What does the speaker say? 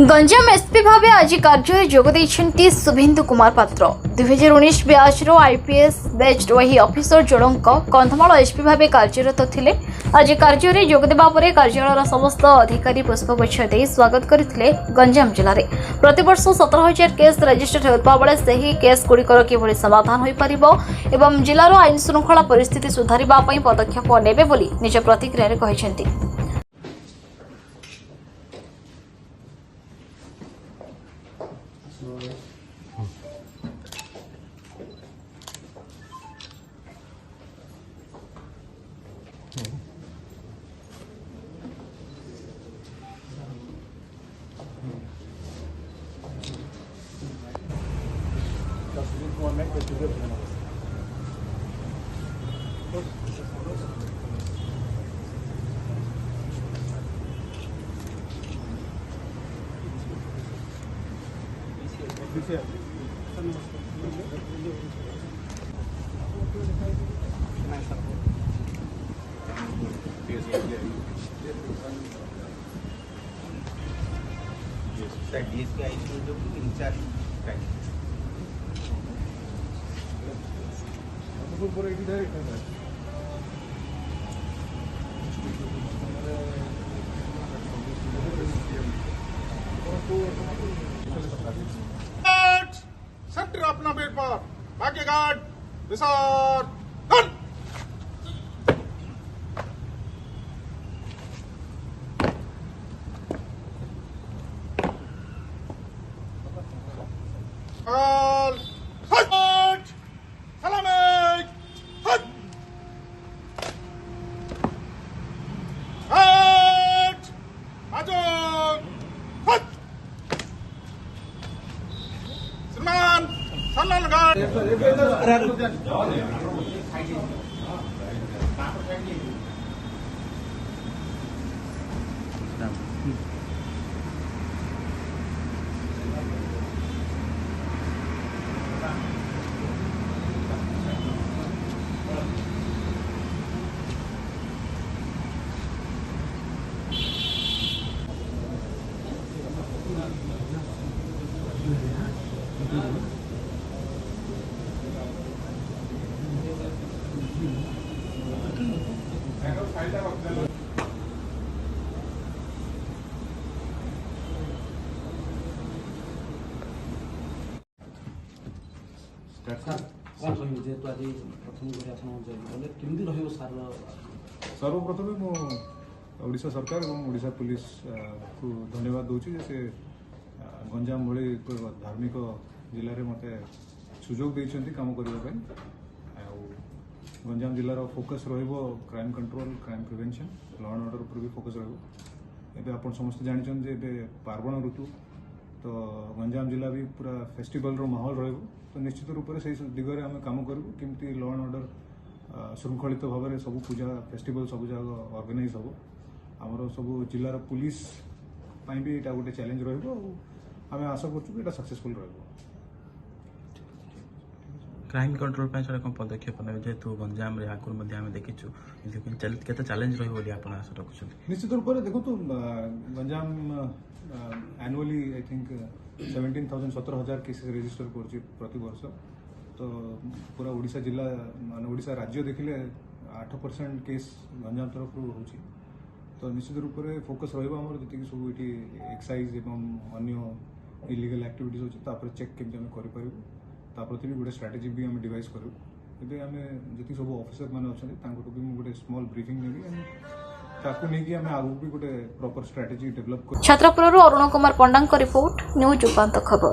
Ganjam SP भाव आज कार्य जोगदे शुभेन्दु कुमार पात्र 2019 ब्याचर आईपीएस बैच वही ऑफिसर जनक कंधमाल एसपी भाव कार्यरत थे। आज कार्य जोगदेवा कार्यालय समस्त अधिकारी पुष्पगुच्छ दे स्वागत करते। गंजाम जिले में प्रतिवर्ष 17,000 केस रजिस्टर होता बेले से ही केस गुड़िकर किभली समाधान हो पार एवं जिलार आईन श्रृंखला परिस्थिति सुधारने पदक्षेप नेबे बोली निज प्रतिक्रिया कहते। सेंटर अपना बेट पर भाग्य गार्ड विसार गन ऑल हट सलामी हट हट आजम हट श्रीमान सन्नाल गार्ड जेहेतु आज प्रथम केमती रही सार सर्वप्रथम मु ओडिशा सरकार और ओडिशा पुलिस को धन्यवाद दूची से गंजाम भली धार्मिक जिले में मत सुजोग देइछंती काम करने। गंजाम जिलार फोकस रहिबो crime control crime prevention law and order पर भी फोकस रहिबो। एबे आपण समस्त जानिछन जे एबे पार्वण ऋतु तो गंजाम जिला भी पूरा फेस्टिवल रो माहौल रहिबो। तो निश्चित रूप से दिगरे आम कम करूँ केमती लॉ एंड ऑर्डर श्रृंखलित भाव में सब पूजा फेस्टिवल सब जगह ऑर्गेनाइज हम आमर सब जिलार पुलिस भी यहाँ गोटे चैलेंज रहा आशा कर सक्सेसफुल रहा। क्राइम कंट्रोल कौन पदक्षेप ने जेहेतु गंजाम आगुरी देखीचु केते चैलेंज रही आशा रखुं। निश्चित रूप से देखो तो Ganjam annually I think 17,000 cases register कर प्रति वर्ष। तो पूरा ओडिशा जिला मान ओडिशा राज्य देखिले 8% केस गंजाम तरफ हो। तो निश्चित रूप से फोकस रही जी सब ये एक्साइज एवं अन्य इलीगल एक्टिविटीज होची चेक केमती आम करप्रति भी गोटे स्ट्राटेजी भी आम डिवाइस करूँ। एबे आम जी सब ऑफिसर मैंने अच्छा भी गोटे स्मॉल ब्रीफिंग नेबी ताकू नहीं आम आगू भी गोटे प्रॉपर स्ट्राटेजी डेवलप कर। छत्रपुर अरुण कुमार पंडा रिपोर्ट न्यूज उपांत खबर।